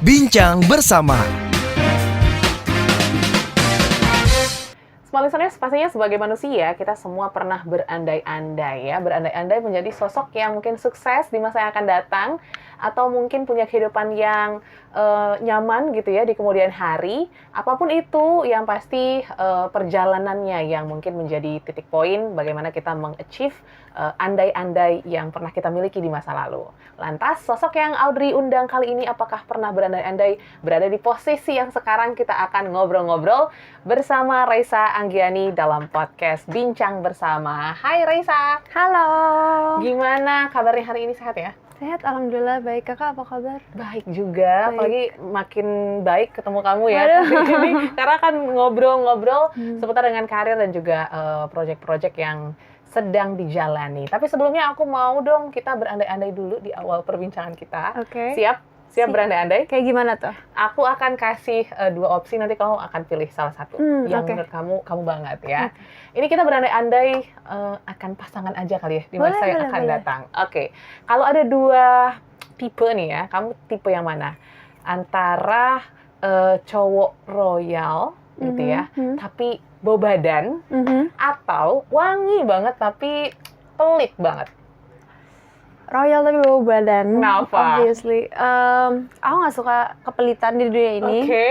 Bincang bersama. Small listeners, pastinya sebagai manusia, kita semua pernah berandai-andai ya. Berandai-andai menjadi sosok yang mungkin sukses di masa yang akan datang. Atau mungkin punya kehidupan yang nyaman gitu ya di kemudian hari. Apapun itu, yang pasti perjalanannya yang mungkin menjadi titik poin bagaimana kita meng-achieve andai-andai yang pernah kita miliki di masa lalu. Lantas, sosok yang Audrey undang kali ini apakah pernah berandai-andai berada di posisi yang sekarang kita akan ngobrol-ngobrol bersama Raisa Anggiani dalam podcast Bincang Bersama. Hai Raisa. Halo. Gimana kabarnya hari ini, sehat ya? Sehat, alhamdulillah. Baik, kakak apa kabar? Baik juga, Baik. apalagi makin baik ketemu kamu ya. Aduh. Ini, karena kan ngobrol-ngobrol seputar dengan karir dan juga proyek-proyek yang sedang dijalani. Tapi sebelumnya aku mau dong kita berandai-andai dulu di awal perbincangan kita. Oke. Siap berandai-andai? Kayak gimana tuh? Aku akan kasih 2 opsi, nanti kamu akan pilih salah satu yang oke. menurut kamu banget ya. Ini kita berandai-andai akan pasangan aja kali ya di masa yang akan datang. Oke. Kalau ada 2 tipe nih ya, kamu tipe yang mana? Antara cowok royal gitu ya, tapi bau badan, atau wangi banget tapi pelit banget. Royal tapi bau badan. Kenapa? Obviously. Aku nggak suka kepelitan di dunia ini. Oke.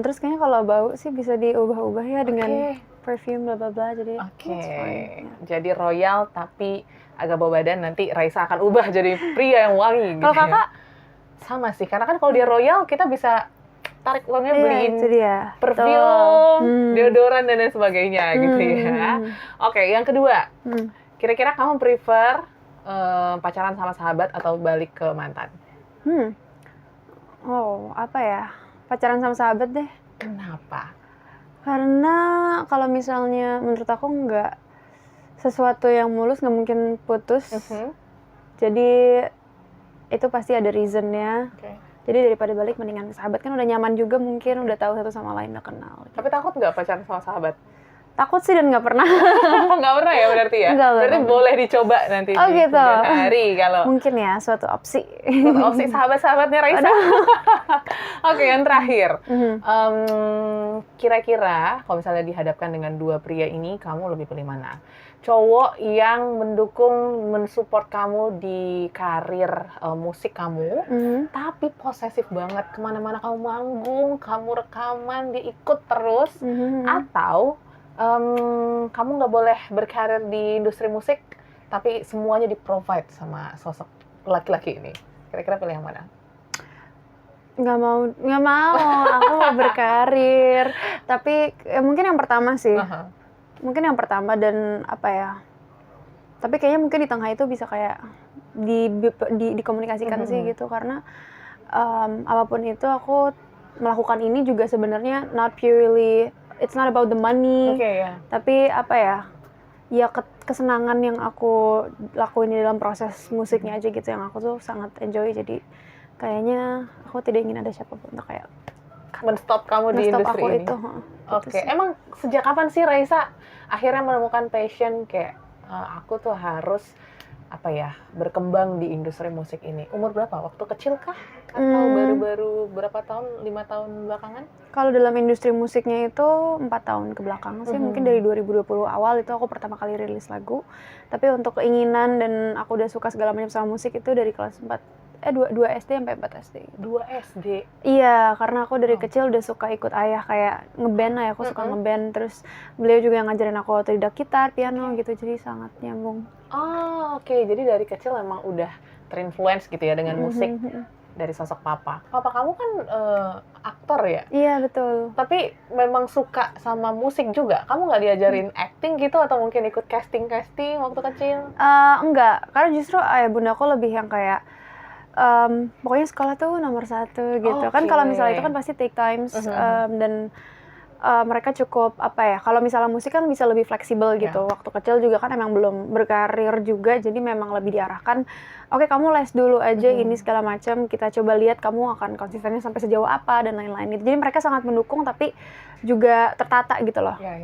Terus kayaknya kalau bau sih bisa diubah-ubah ya dengan Oke. perfume bla bla bla. Jadi Oke, it's fine. jadi royal tapi agak bau badan, nanti Raisa akan ubah jadi pria yang wangi gitu. Kalau kakak? Sama sih, karena kan kalau dia royal kita bisa tarik uangnya Iya, beliin itu dia. perfume, Betul. deodoran dan lain sebagainya gitu ya. Oke, yang kedua, kira-kira kamu prefer pacaran sama sahabat atau balik ke mantan? Oh, apa ya? Pacaran sama sahabat deh. Kenapa? Karena kalau misalnya menurut aku nggak sesuatu yang mulus nggak mungkin putus. Jadi itu pasti ada reasonnya. Oke. Jadi daripada balik mendingan sahabat, kan udah nyaman juga, mungkin udah tahu satu sama lain, udah kenal. Tapi takut nggak pacaran sama sahabat? Takut sih dan nggak pernah. Nggak pernah ya berarti ya? Nggak Berarti pernah. boleh dicoba nanti Oh, di gitu. kemudian hari kalau Mungkin ya suatu opsi. opsi sahabat-sahabatnya Raisa. Oke, yang terakhir. Kira-kira kalau misalnya dihadapkan dengan 2 pria ini, kamu lebih pilih mana? Cowok yang mendukung, mensupport kamu di karir musik kamu, tapi posesif banget. Kemana-mana kamu manggung, kamu rekaman, dia ikut terus. Atau kamu nggak boleh berkarir di industri musik, tapi semuanya di-provide sama sosok laki-laki ini. Kira-kira pilih yang mana? Nggak mau. Aku mau berkarir. Tapi mungkin yang pertama sih. Mungkin yang pertama dan apa ya? Tapi kayaknya mungkin di tengah itu bisa kayak dikomunikasikan sih gitu, karena apapun itu aku melakukan ini juga sebenarnya not purely, it's not about the money. Ya. Tapi apa ya? Ya kesenangan yang aku lakuin di dalam proses musiknya aja gitu, yang aku tuh sangat enjoy. Jadi kayaknya aku tidak ingin ada siapapun untuk kayak Men-stop kamu di nge-stop industri aku ini. itu. Oke, emang sejak kapan sih Raisa akhirnya menemukan passion kayak aku tuh harus berkembang di industri musik ini? Umur berapa? Waktu kecil kah? Atau baru-baru berapa tahun? 5 tahun belakangan? Kalau dalam industri musiknya itu 4 tahun ke belakang sih, mungkin dari 2020 awal itu aku pertama kali rilis lagu. Tapi untuk keinginan dan aku udah suka segala macam sama musik itu dari kelas 2 SD sampai 4 SD. 2 SD? Iya, karena aku dari kecil udah suka ikut ayah, kayak ngeband. Ayahku suka ngeband, terus beliau juga yang ngajarin aku otodidak gitar, piano gitu, jadi sangat nyambung. Oh, oke. Jadi dari kecil emang udah terinfluence gitu ya dengan musik dari sosok papa. Papa kamu kan aktor ya? Iya, betul. Tapi memang suka sama musik juga. Kamu nggak diajarin acting gitu atau mungkin ikut casting waktu kecil? Enggak, karena justru ayah bundaku lebih yang kayak pokoknya sekolah tuh nomor 1 gitu. Kan kalau misalnya itu kan pasti take times, dan mereka cukup kalau misalnya musik kan bisa lebih fleksibel gitu. Waktu kecil juga kan emang belum berkarir juga, jadi memang lebih diarahkan, oke, kamu les dulu aja ini segala macam, kita coba lihat kamu akan konsistennya sampai sejauh apa dan lain-lain gitu. Jadi mereka sangat mendukung tapi juga tertata gitu loh. Ya.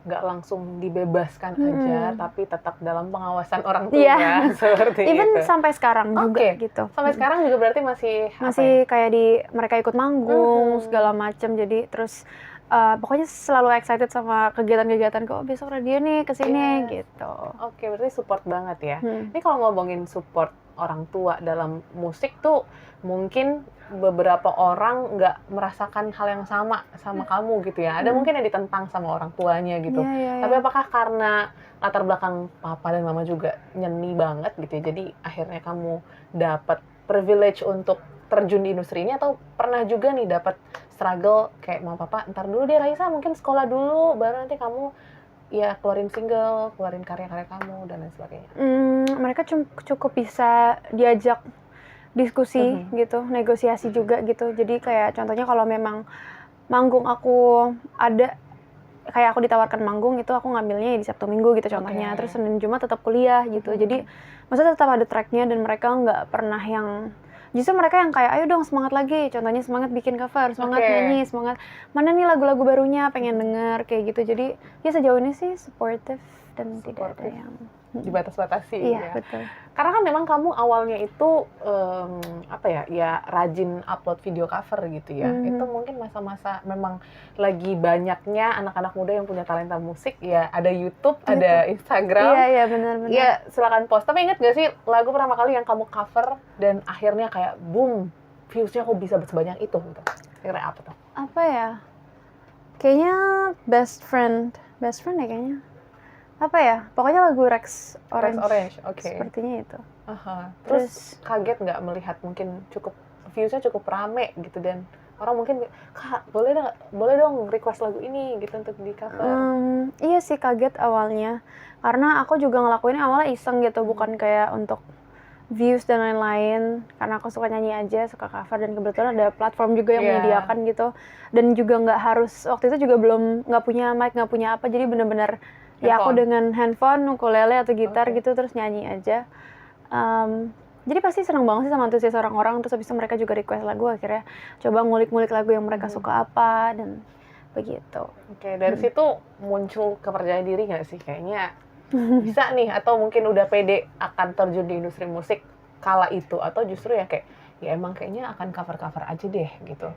nggak langsung dibebaskan aja, tapi tetap dalam pengawasan orang tua, Iya. seperti Even itu. sampai sekarang juga Oke. gitu. Sampai sekarang juga berarti masih apa ya? Masih kayak mereka ikut manggung segala macam, jadi terus pokoknya selalu excited sama kegiatan-kegiatan kok besok radio nih kesini gitu. Oke, berarti support banget ya. Ini kalau ngomongin support orang tua dalam musik tuh mungkin beberapa orang nggak merasakan hal yang sama kamu gitu ya. Ada mungkin yang ditentang sama orang tuanya gitu. Tapi apakah karena latar belakang papa dan mama juga nyeni banget gitu ya, jadi akhirnya kamu dapat privilege untuk terjun di industri ini, atau pernah juga nih dapat struggle kayak mama papa, ntar dulu deh Raisa, mungkin sekolah dulu baru nanti kamu ya keluarin single, keluarin karya-karya kamu dan lain sebagainya? Mereka cukup bisa diajak diskusi gitu, negosiasi juga gitu. Jadi kayak contohnya kalau memang manggung aku ada, kayak aku ditawarkan manggung itu aku ngambilnya di Sabtu Minggu gitu contohnya. Terus Senin Jumat tetap kuliah gitu. Jadi maksudnya tetap ada tracknya, dan mereka nggak pernah yang, justru mereka yang kayak ayo dong semangat lagi, contohnya semangat bikin cover, semangat nyanyi, semangat mana nih lagu-lagu barunya, pengen denger kayak gitu. Jadi ya sejauh ini sih supportive dan tidak ada yang dibatas-batasi. Iya, ya. betul. Karena kan memang kamu awalnya itu apa ya rajin upload video cover gitu ya. Itu mungkin masa-masa memang lagi banyaknya anak-anak muda yang punya talenta musik ya, ada YouTube, ada Instagram. Iya, benar-benar. Ya, silakan post. Tapi ingat gak sih lagu pertama kali yang kamu cover dan akhirnya kayak boom, views-nya kok bisa sebanyak itu gitu. Kira apa tuh? Apa ya? Kayaknya Best Friend ya kayaknya. Apa ya? Pokoknya lagu Rex Orange. Oke. Sepertinya itu. Terus kaget nggak melihat mungkin views-nya cukup rame gitu, dan orang mungkin Kak boleh dong request lagu ini gitu untuk di cover? Iya sih, kaget awalnya. Karena aku juga ngelakuinnya awalnya iseng gitu, bukan kayak untuk views dan lain-lain. Karena aku suka nyanyi aja, suka cover, dan kebetulan ada platform juga yang menyediakan gitu. Dan juga nggak harus, waktu itu juga nggak punya mic, nggak punya apa, jadi benar-benar ya aku dengan handphone, ukulele atau gitar gitu terus nyanyi aja. Jadi pasti senang banget sih sama antusias orang-orang. Terus habis itu mereka juga request lagu, akhirnya coba ngulik-ngulik lagu yang mereka suka apa, dan begitu. Oke, dari situ muncul kepercayaan diri nggak sih? Kayaknya bisa nih, atau mungkin udah pede akan terjun di industri musik kala itu, atau justru ya kayak ya emang kayaknya akan cover-cover aja deh gitu?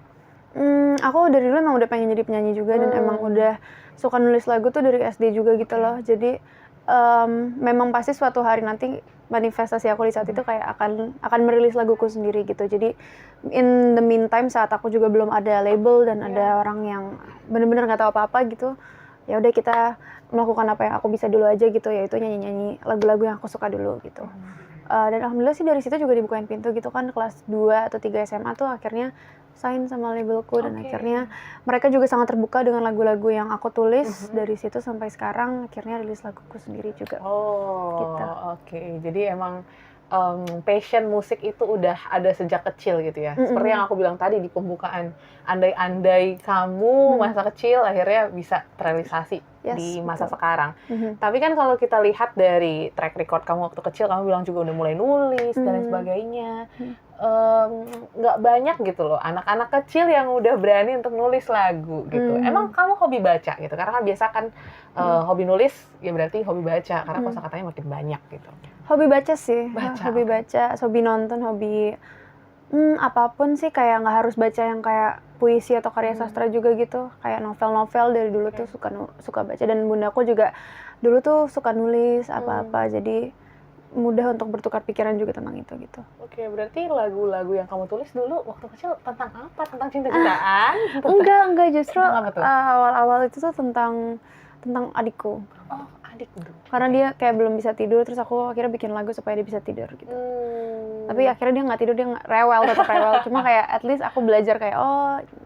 Aku dari dulu emang udah pengen jadi penyanyi juga, dan emang udah suka nulis lagu tuh dari SD juga gitu loh. Jadi memang pasti suatu hari nanti manifestasi aku di saat itu kayak akan merilis laguku sendiri gitu. Jadi in the meantime, saat aku juga belum ada label dan ada orang yang benar-benar nggak tahu apa-apa gitu, ya udah kita melakukan apa yang aku bisa dulu aja gitu, yaitu nyanyi-nyanyi lagu-lagu yang aku suka dulu gitu. Dan alhamdulillah sih dari situ juga dibukain pintu gitu kan. Kelas 2 atau 3 SMA tuh akhirnya sign sama labelku, dan akhirnya mereka juga sangat terbuka dengan lagu-lagu yang aku tulis. Dari situ sampai sekarang akhirnya rilis laguku sendiri juga. Gitu. Oke. Jadi emang passion musik itu udah ada sejak kecil gitu ya. Seperti yang aku bilang tadi di pembukaan, andai-andai kamu masa kecil akhirnya bisa terrealisasi di masa sekarang. Tapi kan kalau kita lihat dari track record kamu waktu kecil, kamu bilang juga udah mulai nulis dan lain sebagainya. Nggak banyak gitu loh anak-anak kecil yang udah berani untuk nulis lagu gitu. Emang kamu hobi baca gitu? Karena kan biasa kan hobi nulis ya berarti hobi baca, karena kosakatanya makin banyak gitu. Hobi baca sih, hobi baca, hobi nonton, hobi apapun sih, kayak nggak harus baca yang kayak puisi atau karya sastra juga gitu. Kayak novel-novel dari dulu tuh suka baca, dan bundaku juga dulu tuh suka nulis apa-apa, jadi mudah untuk bertukar pikiran juga tentang itu gitu. Oke, berarti lagu-lagu yang kamu tulis dulu waktu kecil tentang apa? Tentang cinta-cintaan? Enggak, justru awal-awal itu tuh tentang adikku. Oh, adik dulu. Karena dia kayak belum bisa tidur, terus aku akhirnya bikin lagu supaya dia bisa tidur gitu. Tapi akhirnya dia nggak tidur, dia tetap rewel. Cuma kayak at least aku belajar kayak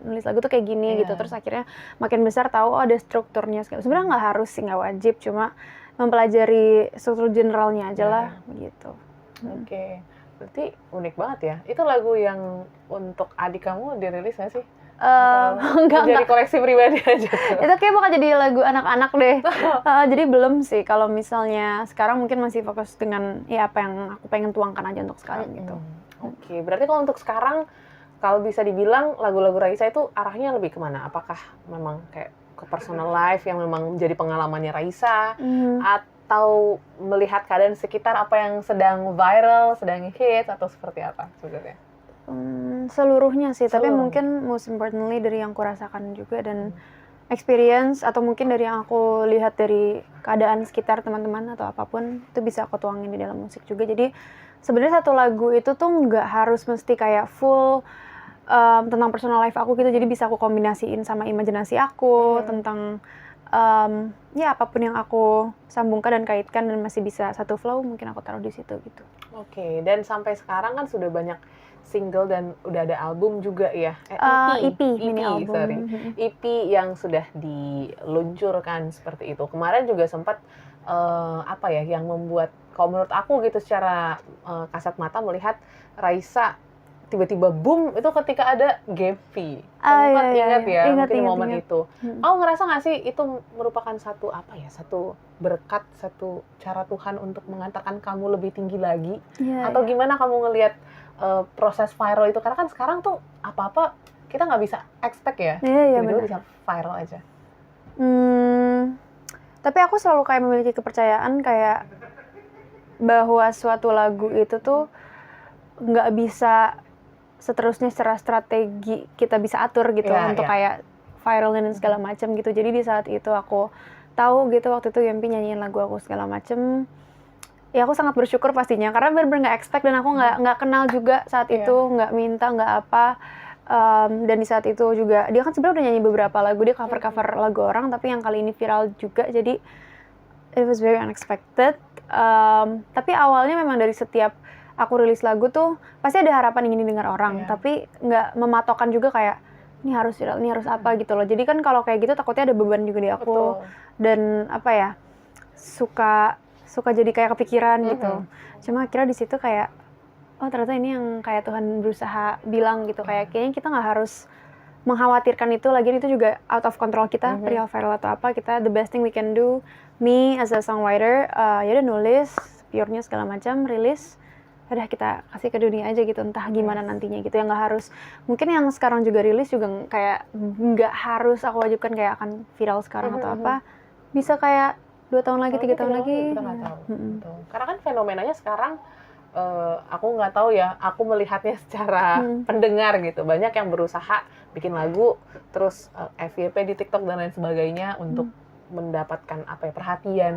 nulis lagu tuh kayak gini gitu. Terus akhirnya makin besar tahu ada strukturnya. Sebenarnya nggak harus sih, nggak wajib, cuma mempelajari struktur generalnya aja lah gitu. Oke. Berarti unik banget ya. Itu lagu yang untuk adik kamu dirilis nggak sih? Enggak. Jadi koleksi pribadi aja. Itu kayak bakal jadi lagu anak-anak deh. Jadi belum sih. Kalau misalnya sekarang mungkin masih fokus dengan ya apa yang aku pengen tuangkan aja untuk sekarang gitu. Oke, berarti kalau untuk sekarang, kalau bisa dibilang lagu-lagu Raisa itu arahnya lebih kemana? Apakah memang kayak ke personal life yang memang menjadi pengalamannya Raisa, atau melihat keadaan sekitar apa yang sedang viral, sedang hits, atau seperti apa sebenarnya? Seluruhnya sih, tapi mungkin most importantly dari yang kurasakan juga dan experience, atau mungkin dari yang aku lihat dari keadaan sekitar teman-teman atau apapun, itu bisa aku tuangin di dalam musik juga. Jadi sebenarnya satu lagu itu tuh nggak harus mesti kayak full tentang personal life aku gitu, jadi bisa aku kombinasiin sama imajinasi aku tentang ya apapun yang aku sambungkan dan kaitkan dan masih bisa satu flow, mungkin aku taruh di situ gitu. Oke, dan sampai sekarang kan sudah banyak single dan udah ada album juga ya, EP, mini album. EP yang sudah diluncurkan seperti itu. Kemarin juga sempat apa ya yang membuat, kalau menurut aku gitu secara kasat mata melihat Raisa tiba-tiba boom itu ketika ada Gavi. Sempat ingat ya, mungkin momen itu. Kamu ngerasa nggak sih itu merupakan satu apa ya, satu berkat, satu cara Tuhan untuk mengantarkan kamu lebih tinggi lagi? Atau gimana kamu ngelihat proses viral itu? Karena kan sekarang tuh apa-apa kita nggak bisa expect ya, tiba-tiba bisa viral aja. Tapi aku selalu kayak memiliki kepercayaan kayak bahwa suatu lagu itu tuh nggak bisa seterusnya secara strategi kita bisa atur gitu untuk kayak viral dan segala macam gitu. Jadi di saat itu aku tahu gitu waktu itu Yempi nyanyiin lagu aku segala macam, ya aku sangat bersyukur pastinya karena benar-benar nggak expect dan aku nggak kenal juga saat itu, nggak minta nggak apa. Dan di saat itu juga dia kan sebenarnya udah nyanyi beberapa lagu, dia cover lagu orang, tapi yang kali ini viral juga, jadi it was very unexpected. Tapi awalnya memang dari setiap aku rilis lagu tuh pasti ada harapan ingin didengar orang, tapi nggak mematokkan juga kayak ini harus viral, ini harus apa gitu loh. Jadi kan kalau kayak gitu takutnya ada beban juga di aku. Dan apa ya, suka jadi kayak kepikiran gitu. Cuma akhirnya di situ kayak oh ternyata ini yang kayak Tuhan berusaha bilang gitu, kayak kayaknya kita nggak harus mengkhawatirkan itu lagi, itu juga out of control kita, perihal viral atau apa. Kita the best thing we can do, me as a songwriter, ya udah nulis pure-nya segala macam, rilis, udah kita kasih ke dunia aja gitu, entah gimana nantinya gitu. Yang nggak harus, mungkin yang sekarang juga rilis juga kayak nggak harus aku wajibkan kayak akan viral sekarang atau apa, bisa kayak 2 tahun lagi, 3 tahun lagi. Kita nggak tahu. Karena kan fenomenanya sekarang, aku nggak tahu ya, aku melihatnya secara pendengar gitu. Banyak yang berusaha bikin lagu, terus FYP di TikTok dan lain sebagainya untuk mendapatkan apa ya, perhatian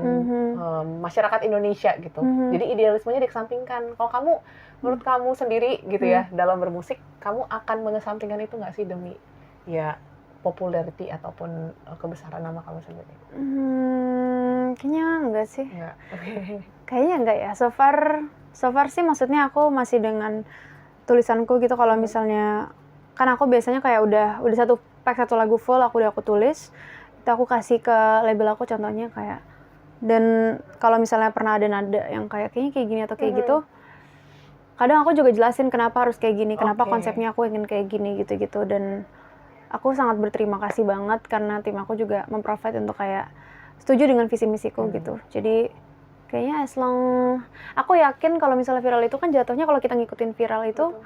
masyarakat Indonesia gitu. Jadi idealismenya dikesampingkan. Kalau kamu, menurut kamu sendiri gitu ya, dalam bermusik, kamu akan mengesampingkan itu nggak sih demi ya popularity ataupun kebesaran nama kamu sendiri? Kayaknya enggak sih. Enggak. Kayaknya enggak ya. So far sih, maksudnya aku masih dengan tulisanku gitu. Kalau misalnya kan aku biasanya kayak udah satu pack satu lagu full aku tulis, itu aku kasih ke label aku contohnya kayak, dan kalau misalnya pernah ada nada yang kayaknya kayak gini atau kayak gitu, kadang aku juga jelasin kenapa harus kayak gini, kenapa konsepnya aku ingin kayak gini gitu-gitu. Dan aku sangat berterima kasih banget karena tim aku juga memprovide untuk kayak setuju dengan visi misiku gitu. Jadi kayaknya as long, aku yakin kalau misalnya viral itu kan jatuhnya kalau kita ngikutin viral itu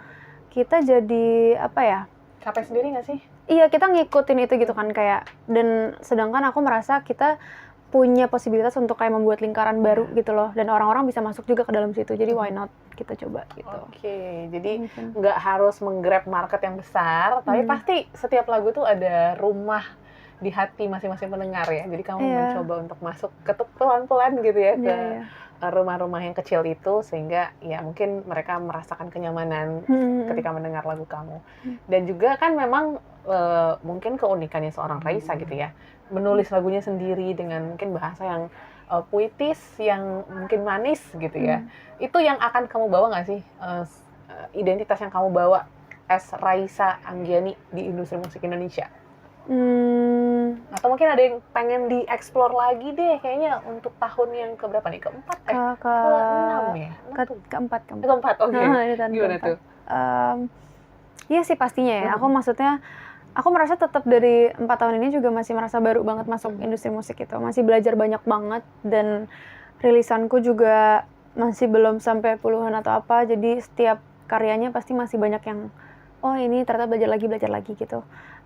kita jadi apa ya, capek sendiri nggak sih? Iya, kita ngikutin itu gitu kan kayak, dan sedangkan aku merasa kita punya posibilitas untuk kayak membuat lingkaran baru gitu loh, dan orang-orang bisa masuk juga ke dalam situ, jadi why not kita coba gitu. Jadi nggak harus menggrab market yang besar, tapi pasti setiap lagu tuh ada rumah di hati masing-masing pendengar ya, jadi kamu mencoba untuk masuk ke pelan-pelan gitu ya ke rumah-rumah yang kecil itu, sehingga ya mungkin mereka merasakan kenyamanan ketika mendengar lagu kamu. Dan juga kan memang mungkin keunikannya seorang Raisa gitu ya, menulis lagunya sendiri dengan mungkin bahasa yang puitis, yang mungkin manis gitu ya. Itu yang akan kamu bawa nggak sih, identitas yang kamu bawa as Raisa Anggiani di industri musik Indonesia? Atau mungkin ada yang pengen dieksplor lagi deh kayaknya untuk tahun yang keberapa nih? Keempat? Keenam ya? Keempat. Gimana tuh? Iya sih pastinya ya. Aku maksudnya, aku merasa tetap dari 4 tahun ini juga masih merasa baru banget masuk industri musik itu. Masih belajar banyak banget, dan rilisanku juga masih belum sampai puluhan atau apa. Jadi setiap karyanya pasti masih banyak yang, oh ini ternyata belajar lagi gitu.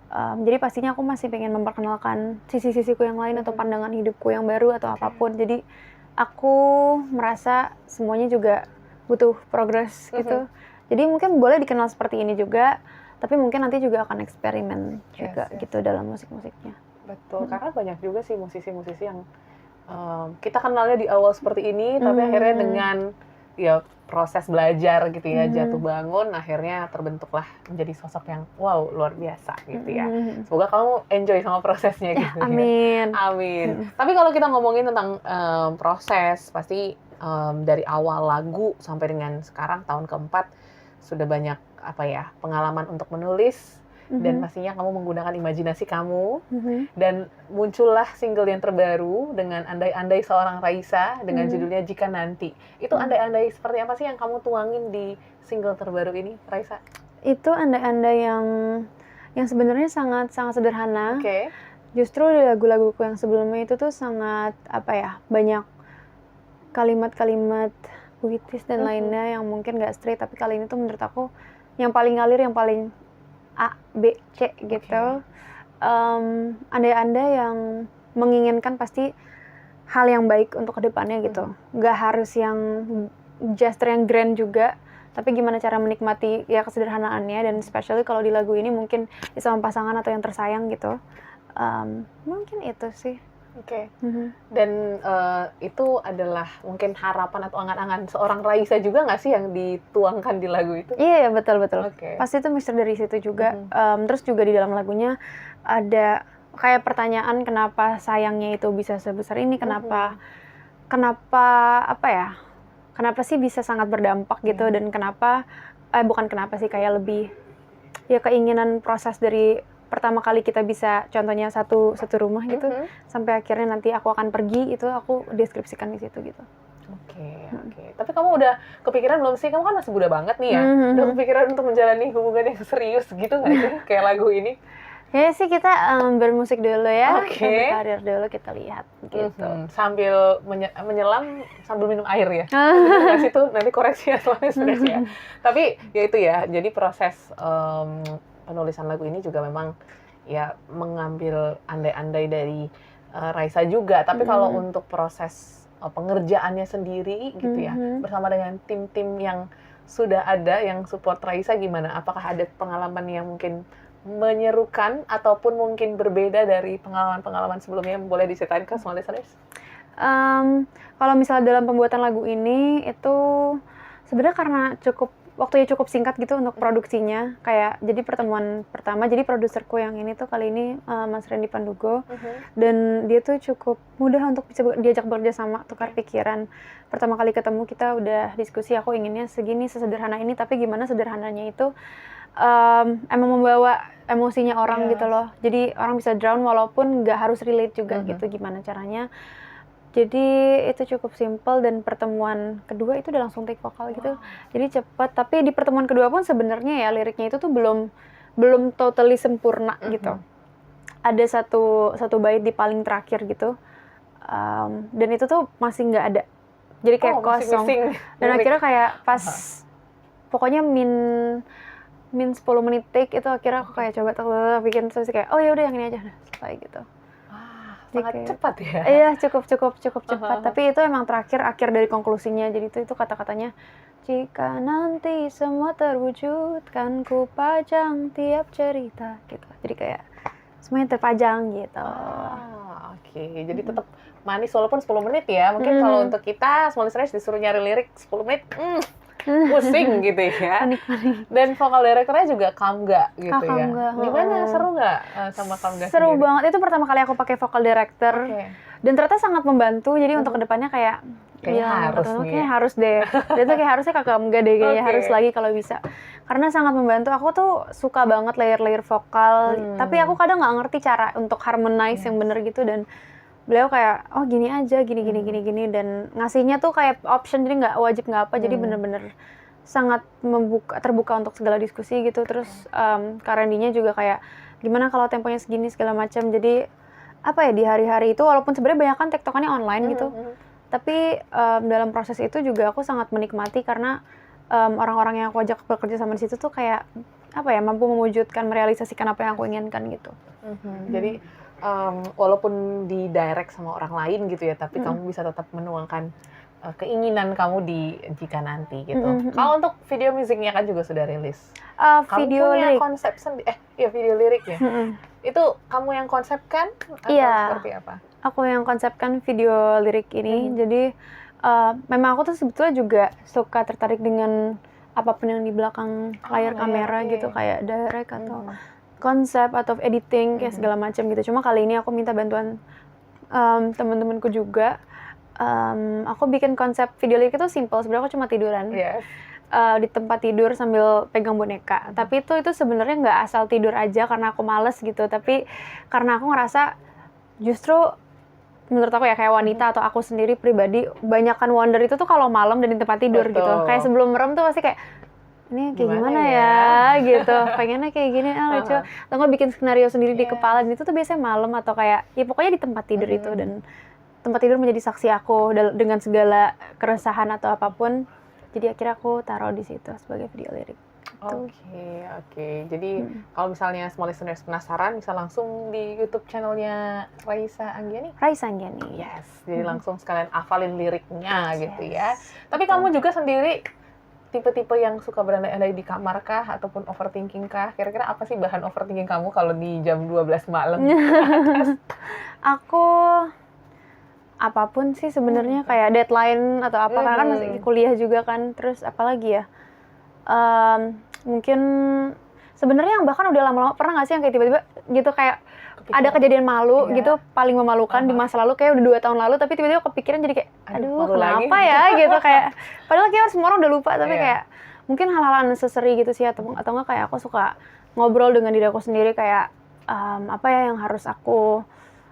Jadi pastinya aku masih pengen memperkenalkan sisi-sisiku yang lain atau pandangan hidupku yang baru atau apapun. Jadi aku merasa semuanya juga butuh progres gitu. Jadi mungkin boleh dikenal seperti ini juga, tapi mungkin nanti juga akan eksperimen juga gitu dalam musik-musiknya. Betul, karena banyak juga sih musisi-musisi yang kita kenalnya di awal seperti ini, tapi akhirnya dengan ya proses belajar gitu ya, jatuh bangun, akhirnya terbentuklah menjadi sosok yang wow, luar biasa gitu ya. Semoga kamu enjoy sama prosesnya gitu ya. Amin. Amin. Tapi kalau kita ngomongin tentang proses, pasti dari awal lagu sampai dengan sekarang tahun keempat, sudah banyak pengalaman untuk menulis, dan pastinya kamu menggunakan imajinasi kamu, dan muncullah single yang terbaru dengan Andai-Andai Seorang Raisa dengan judulnya Jika Nanti. Itu andai-andai seperti apa sih yang kamu tuangin di single terbaru ini, Raisa? Itu andai-andai yang sebenarnya sangat sederhana. Justru di lagu-laguku yang sebelumnya itu tuh sangat banyak kalimat-kalimat puitis dan lainnya yang mungkin gak straight, tapi kali ini tuh menurut aku yang paling ngalir, yang paling A, B, C gitu. Andai-andai yang menginginkan pasti hal yang baik untuk kedepannya gitu. Gak harus yang gesture yang grand juga, tapi gimana cara menikmati ya kesederhanaannya, dan especially kalau di lagu ini mungkin sama pasangan atau yang tersayang gitu. Mungkin itu sih. Dan itu adalah mungkin harapan atau angan-angan seorang Raisa juga nggak sih yang dituangkan di lagu itu? Iya, betul. Pasti itu mixture dari situ juga. Terus juga di dalam lagunya ada kayak pertanyaan, kenapa sayangnya itu bisa sebesar ini, kenapa sih bisa sangat berdampak gitu, dan bukan kenapa sih, kayak lebih ya keinginan proses dari pertama kali kita bisa contohnya satu rumah gitu, sampai akhirnya nanti aku akan pergi, itu aku deskripsikan di situ gitu. Oke. Tapi kamu udah kepikiran belum sih? Kamu kan masih muda banget nih ya. Udah kepikiran untuk menjalani hubungan yang serius gitu nggak sih? Kayak lagu ini? Kayaknya sih kita bermusik dulu ya, berkarir dulu, kita lihat gitu. Sambil menyelam sambil minum air ya. Nggak sih tuh, nanti koreksi ya soalnya stres ya. Tapi ya itu ya, jadi proses penulisan lagu ini juga memang ya mengambil andai-andai dari Raisa juga. Tapi kalau untuk proses pengerjaannya sendiri gitu ya, bersama dengan tim-tim yang sudah ada yang support Raisa, gimana? Apakah ada pengalaman yang mungkin menyerukan ataupun mungkin berbeda dari pengalaman-pengalaman sebelumnya yang boleh diceritain ke semua listeners? Kalau misalnya dalam pembuatan lagu ini itu sebenarnya karena waktunya cukup singkat gitu untuk produksinya. Kayak jadi pertemuan pertama, jadi produserku yang ini tuh kali ini Mas Randy Pandugo, dan dia tuh cukup mudah untuk bisa diajak bekerja sama, tukar pikiran. Pertama kali ketemu kita udah diskusi, aku inginnya segini, sesederhana ini, tapi gimana sederhananya itu emang membawa emosinya orang gitu loh. Jadi orang bisa drown walaupun nggak harus relate juga gitu, gimana caranya. Jadi itu cukup simple, dan pertemuan kedua itu udah langsung take vokal gitu. Jadi cepat, tapi di pertemuan kedua pun sebenarnya ya liriknya itu tuh belum totally sempurna gitu. Ada satu bait di paling terakhir gitu. Dan itu tuh masih nggak ada. Jadi kayak kosong. Dan akhirnya kayak pas pokoknya min 10 menit take itu, akhirnya aku kayak coba bikin, terus kayak oh ya udah yang ini aja, selesai gitu. Sangat cepat ya? Iya, cukup cepat. Tapi itu emang akhir dari konklusinya. Jadi itu kata-katanya, jika nanti semua terwujud, kan ku pajang tiap cerita gitu. Jadi kayak semuanya terpajang gitu. Jadi tetap manis walaupun 10 menit ya. Mungkin kalau untuk kita small listeners disuruh nyari lirik 10 menit, pusing gitu ya. Dan vokal directornya juga Kamga gitu ya. Gimana, seru nggak sama Kamga sendiri? Seru banget, itu pertama kali aku pakai vokal director. Dan ternyata sangat membantu, jadi untuk kedepannya kayak harus deh. Dan itu kayak harusnya Kak Kamga deh kayaknya, harus lagi kalau bisa. Karena sangat membantu, aku tuh suka banget layer-layer vokal, tapi aku kadang nggak ngerti cara untuk harmonize yang bener gitu, dan beliau kayak oh gini aja, gini, dan ngasihnya tuh kayak option, jadi nggak wajib nggak apa, jadi bener-bener sangat terbuka untuk segala diskusi gitu. Terus Kak Randy-nya juga kayak gimana kalau temponya segini segala macam. Jadi di hari-hari itu walaupun sebenarnya banyak kan tektokannya online gitu, tapi dalam proses itu juga aku sangat menikmati, karena orang-orang yang aku ajak bekerja sama di situ tuh kayak apa ya, mampu mewujudkan, merealisasikan apa yang aku inginkan gitu. Jadi walaupun di direct sama orang lain gitu ya, tapi kamu bisa tetap menuangkan keinginan kamu di jika nanti gitu. Kalau untuk video musiknya kan juga sudah rilis. Kamu Video punya lirik. konsep video lirik ya? Itu kamu yang konsepkan atau Iya. seperti apa? Aku yang konsepkan video lirik ini. Jadi memang aku tuh sebetulnya juga suka tertarik dengan apapun yang di belakang layar kamera gitu, kayak direct atau konsep atau editing kayak segala macam gitu. Cuma kali ini aku minta bantuan teman-temanku juga. Aku bikin konsep video lirik itu simple. Sebenarnya aku cuma tiduran di tempat tidur sambil pegang boneka. Tapi itu sebenarnya nggak asal tidur aja karena aku males gitu. Tapi karena aku ngerasa justru menurut aku ya, kayak wanita atau aku sendiri pribadi, banyakan wonder itu tuh kalau malam dan di tempat tidur gitu. Kayak sebelum merem tuh pasti kayak, ini kayak gimana ya gitu, pengennya kayak gini, lucu. Atau nggak bikin skenario sendiri di kepala, dan itu tuh biasanya malam atau kayak, ya pokoknya di tempat tidur itu. Dan tempat tidur menjadi saksi aku dengan segala keresahan atau apapun. Jadi akhirnya aku taruh di situ sebagai video lirik. Oke. Jadi kalau misalnya small listeners penasaran, bisa langsung di YouTube channelnya Raisa Anggiani. Raisa Anggiani. Yes. Jadi langsung sekalian hafalin liriknya gitu ya. Tapi kamu juga sendiri tipe-tipe yang suka berandai-andai di kamar kah ataupun overthinking kah? Kira-kira apa sih bahan overthinking kamu kalau di jam 12 malam? Aku apapun sih sebenarnya, kayak deadline atau apa, karena kan masih kuliah juga kan. Terus apalagi ya? Mungkin sebenarnya yang bahkan udah lama-lama, pernah nggak sih yang kayak tiba-tiba gitu kayak ada kejadian malu gitu, paling memalukan di masa lalu, kayak udah 2 tahun lalu, tapi tiba-tiba kepikiran jadi kayak, aduh kenapa ya gitu, kayak padahal kayak semua orang udah lupa, tapi kayak mungkin hal-hal unnecessary gitu sih, atau nggak kayak aku suka ngobrol dengan diri aku sendiri kayak apa ya yang harus aku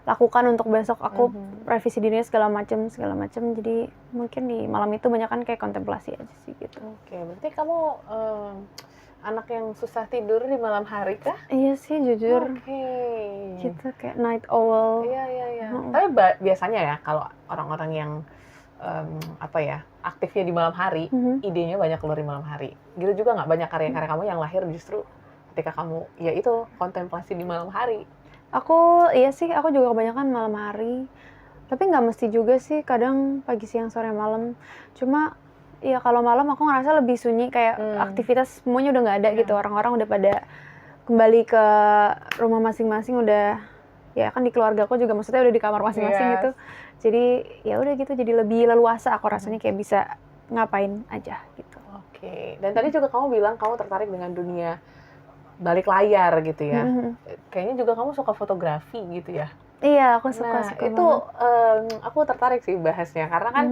lakukan untuk besok aku revisi dirinya segala macam. Jadi mungkin di malam itu banyak kan kayak kontemplasi aja sih gitu. Oke, berarti kamu anak yang susah tidur di malam hari kah? Iya sih, jujur. Gitu, kayak night owl. Iya. Tapi biasanya ya kalau orang-orang yang aktifnya di malam hari, idenya banyak keluar di malam hari. Gitu juga nggak, banyak karya-karya kamu yang lahir justru ketika kamu kontemplasi di malam hari? Iya sih, aku juga kebanyakan malam hari. Tapi nggak mesti juga sih, kadang pagi, siang, sore, malam. Cuma ya kalau malam aku ngerasa lebih sunyi, kayak aktivitas semuanya udah nggak ada gitu. Orang-orang udah pada kembali ke rumah masing-masing, udah ya kan di keluarga aku juga maksudnya udah di kamar masing-masing gitu. Jadi ya udah gitu, jadi lebih leluasa aku rasanya, kayak bisa ngapain aja gitu. Oke. Dan tadi juga kamu bilang kamu tertarik dengan dunia balik layar gitu ya. Kayaknya juga kamu suka fotografi gitu ya. Iya, aku suka itu aku tertarik sih bahasnya, karena kan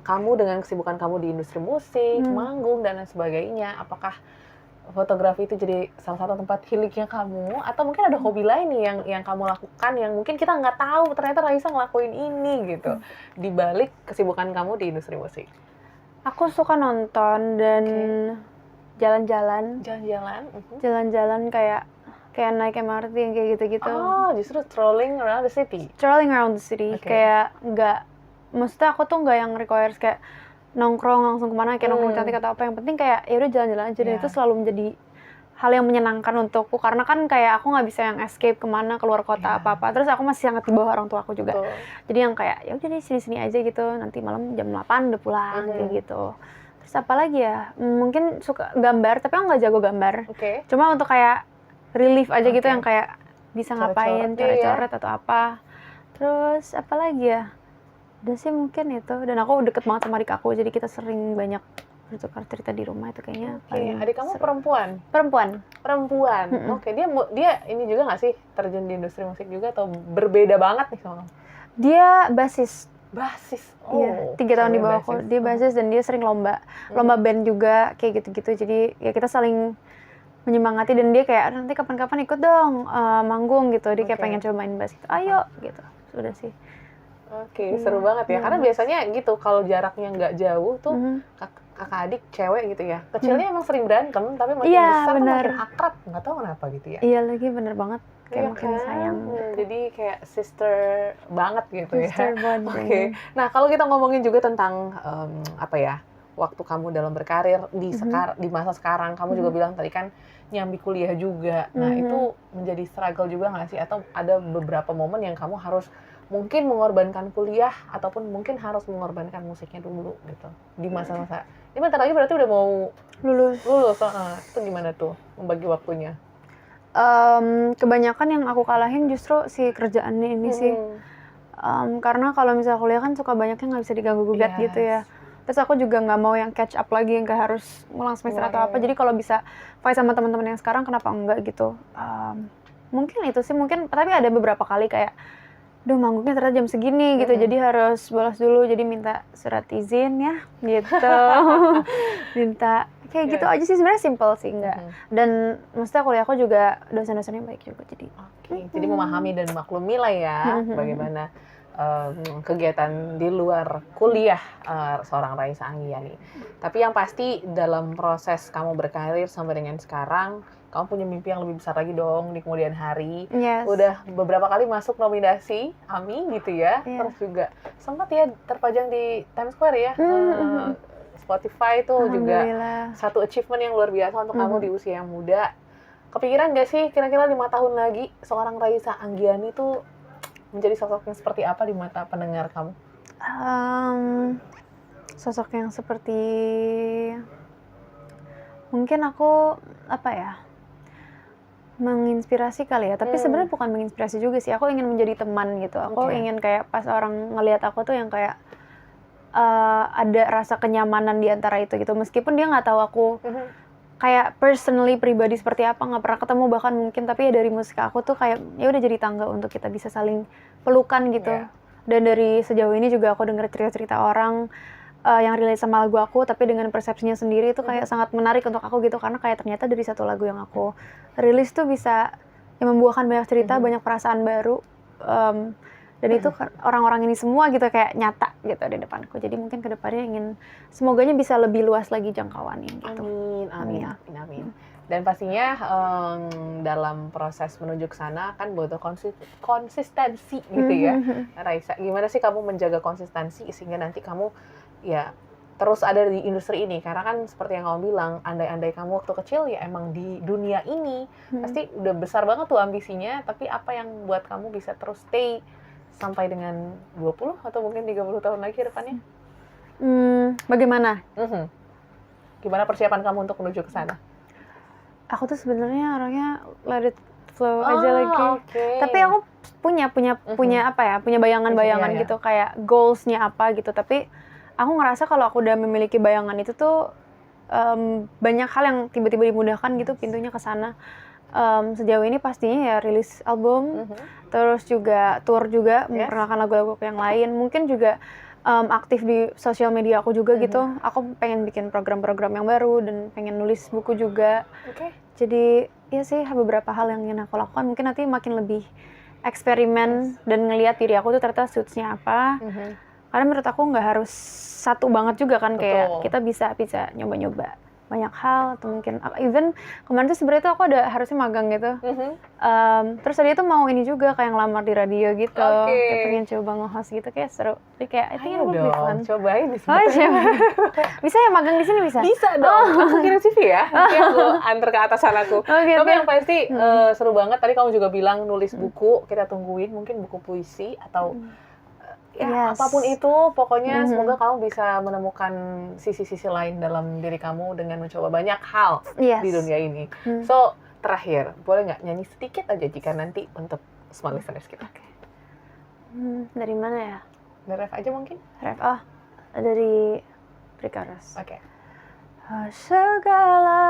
kamu dengan kesibukan kamu di industri musik, manggung dan lain sebagainya, apakah fotografi itu jadi salah satu tempat healingnya kamu, atau mungkin ada hobi lain nih yang kamu lakukan yang mungkin kita nggak tahu ternyata Raisa ngelakuin ini gitu di balik kesibukan kamu di industri musik? Aku suka nonton dan jalan-jalan kayak naik MRT yang kayak gitu-gitu. Justru strolling around the city. Kayak maksudnya aku tuh nggak yang requires kayak nongkrong langsung kemana, kayak nongkrong cantik atau apa. Yang penting kayak ya udah jalan-jalan aja. Dan itu selalu menjadi hal yang menyenangkan untukku, karena kan kayak aku nggak bisa yang escape kemana, keluar kota apa-apa. Terus aku masih sangat di bawah orang tua aku juga. Jadi yang kayak ya udah di sini-sini aja gitu. Nanti malam jam 8 udah pulang kayak gitu. Terus apa lagi ya? Mungkin suka gambar, tapi aku nggak jago gambar. Cuma untuk kayak relief aja gitu, yang kayak bisa ngapain, coret-coret atau apa. Terus apa lagi ya? Udah sih mungkin itu. Dan aku deket banget sama adik aku, jadi kita sering banyak bertukar cerita di rumah. Itu kayaknya adik kamu perempuan? Perempuan. Oke, dia ini juga nggak sih terjun di industri musik juga, atau berbeda banget nih sama kamu? Dia basis. Iya, 3 tahun di bawah aku. Dia basis dan dia sering lomba band juga kayak gitu-gitu. Jadi ya kita saling menyemangati, dan dia kayak nanti kapan-kapan ikut dong manggung gitu. Dia kayak pengen coba main bass gitu. Ayo gitu. Sudah sih. Seru banget ya. Karena biasanya gitu kalau jaraknya nggak jauh tuh kakak adik cewek gitu ya. Kecilnya emang sering berantem, tapi makin besar tuh makin akrab. Nggak tahu kenapa gitu ya. Iya lagi, bener banget. Kayak makin sayang. Jadi kayak sister banget gitu ya. Sister bonding. Nah kalau kita ngomongin juga tentang waktu kamu dalam berkarir di di masa sekarang, kamu juga bilang tadi kan nyambi kuliah juga. Nah, itu menjadi struggle juga nggak sih? Atau ada beberapa momen yang kamu harus mungkin mengorbankan kuliah ataupun mungkin harus mengorbankan musiknya dulu gitu di masa-masa. Ini bentar lagi berarti udah mau Lulus. Itu gimana tuh membagi waktunya? Kebanyakan yang aku kalahin justru si kerjaannya ini sih. Karena kalau misalnya kuliah kan suka banyaknya nggak bisa diganggu-gugat gitu ya. Terus aku juga nggak mau yang catch up lagi yang kayak harus ngulang semester atau apa. Jadi kalau bisa fight sama teman-teman yang sekarang, kenapa enggak gitu. Mungkin itu sih, tapi ada beberapa kali kayak, duh manggungnya ternyata jam segini gitu, jadi harus bolos dulu, jadi minta surat izin ya gitu. Minta kayak gitu aja sih, sebenarnya simple sih, enggak. Dan maksudnya kuliah aku juga dosen-dosennya baik juga, jadi jadi memahami dan maklumi lah ya bagaimana kegiatan di luar kuliah seorang Raisa Anggiani. Tapi yang pasti dalam proses kamu berkarir sampai dengan sekarang, kamu punya mimpi yang lebih besar lagi dong di kemudian hari. Udah beberapa kali masuk nominasi AMI gitu ya. Terus juga sempat ya terpajang di Times Square ya. Spotify itu juga satu achievement yang luar biasa untuk kamu di usia yang muda. Kepikiran gak sih kira-kira 5 tahun lagi seorang Raisa Anggiani tuh menjadi sosok yang seperti apa di mata pendengar kamu? Sosok yang seperti, mungkin aku menginspirasi kali ya, tapi sebenarnya bukan menginspirasi juga sih. Aku ingin menjadi teman gitu. Aku ingin kayak pas orang ngelihat aku tuh yang kayak ada rasa kenyamanan di antara itu gitu. Meskipun dia nggak tahu aku kayak personally pribadi seperti apa, nggak pernah ketemu bahkan mungkin, tapi ya dari musik aku tuh kayak ya udah jadi tangga untuk kita bisa saling pelukan gitu. Dan dari sejauh ini juga aku denger cerita-cerita orang yang relate sama lagu aku, tapi dengan persepsinya sendiri itu kayak sangat menarik untuk aku gitu, karena kayak ternyata dari satu lagu yang aku rilis tuh bisa membuahkan banyak cerita, banyak perasaan baru, dan itu orang-orang ini semua gitu kayak nyata gitu di depanku. Jadi mungkin kedepannya semoganya bisa lebih luas lagi jangkauannya gitu. Amin. Dan pastinya dalam proses menuju ke sana kan butuh konsistensi gitu ya. Raisa, gimana sih kamu menjaga konsistensi sehingga nanti kamu ya terus ada di industri ini? Karena kan seperti yang kamu bilang, andai-andai kamu waktu kecil ya emang di dunia ini pasti udah besar banget tuh ambisinya, tapi apa yang buat kamu bisa terus stay sampai dengan 20 atau mungkin 30 tahun lagi depannya? Bagaimana? Gimana persiapan kamu untuk menuju ke sana? Aku tuh sebenarnya orangnya let it flow aja lagi. Tapi aku punya bayangan-bayangan gitu, kayak goals-nya apa gitu. Tapi aku ngerasa kalau aku udah memiliki bayangan itu tuh banyak hal yang tiba-tiba dimudahkan gitu pintunya ke sana. Sejauh ini pastinya ya rilis album, terus juga tour juga, memperkenalkan lagu-lagu yang lain. Mungkin juga aktif di sosial media aku juga gitu. Aku pengen bikin program-program yang baru dan pengen nulis buku juga. Jadi ya sih beberapa hal yang ingin aku lakukan. Mungkin nanti makin lebih eksperimen dan ngelihat diri aku tuh ternyata suits-nya apa. Karena menurut aku nggak harus satu banget juga kan. Kayak kita bisa nyoba-nyoba banyak hal, atau mungkin even kemarin tuh sebenarnya tuh aku harusnya magang gitu. Terus tadi tuh mau ini juga kayak ngelamar di radio gitu. Kayak pengen coba nge-host gitu, kayak seru. Jadi kayak I think it would be fun. Cobain Bisa ya magang di sini bisa? Bisa dong. Aku kirim CV ya. Nanti aku antar ke atasan aku. Tapi yang pasti seru banget. Tadi kamu juga bilang nulis buku, kita tungguin mungkin buku puisi atau apapun itu, pokoknya semoga kamu bisa menemukan sisi-sisi lain dalam diri kamu dengan mencoba banyak hal di dunia ini. So, terakhir, boleh nggak nyanyi sedikit aja jika nanti untuk small listeners kita? Dari mana ya? Dari ref aja mungkin? Ref, dari Prikaros. Segala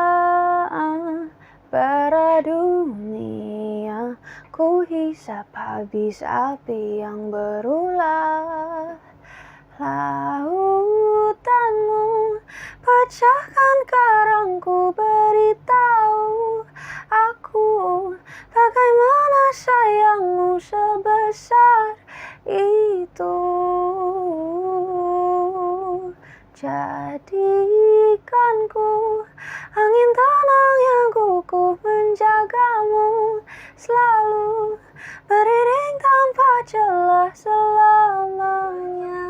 bara dunia ku hisap habis api yang berulah. Lautanmu pecahkan karangku, beritahu aku bagaimana sayangmu sebesar itu. Jadikanku angin tenang yang kukuh menjagamu, selalu beriring tanpa celah selamanya.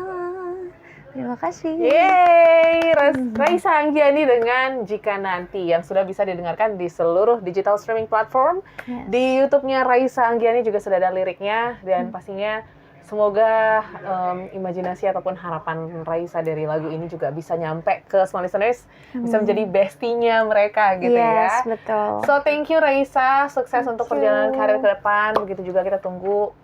Terima kasih. Yeay, Raisa Anggiani dengan Jika Nanti yang sudah bisa didengarkan di seluruh digital streaming platform. Yes. Di YouTube-nya Raisa Anggiani juga sudah ada liriknya dan pastinya semoga imajinasi ataupun harapan Raisa dari lagu ini juga bisa nyampe ke semua listeners, bisa menjadi bestinya mereka gitu ya. Yes, betul. So thank you Raisa, sukses Thank untuk you. perjalanan karir ke depan. Begitu juga kita tunggu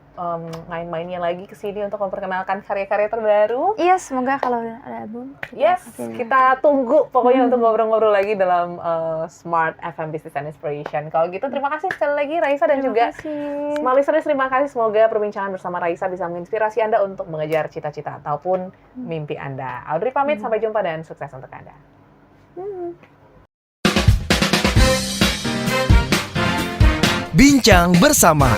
main-mainnya lagi ke sini untuk memperkenalkan karya-karya terbaru. Iya, semoga kalau ada album. Yes, kita tunggu pokoknya untuk ngobrol-ngobrol lagi dalam Smart FM Business and Inspiration. Kalau gitu terima kasih sekali lagi Raisa dan juga semua listeners, terima kasih. Semoga perbincangan bersama Raisa bisa menginspirasi Anda untuk mengejar cita-cita ataupun mimpi Anda. Audrey pamit, sampai jumpa dan sukses untuk Anda. Bincang bersama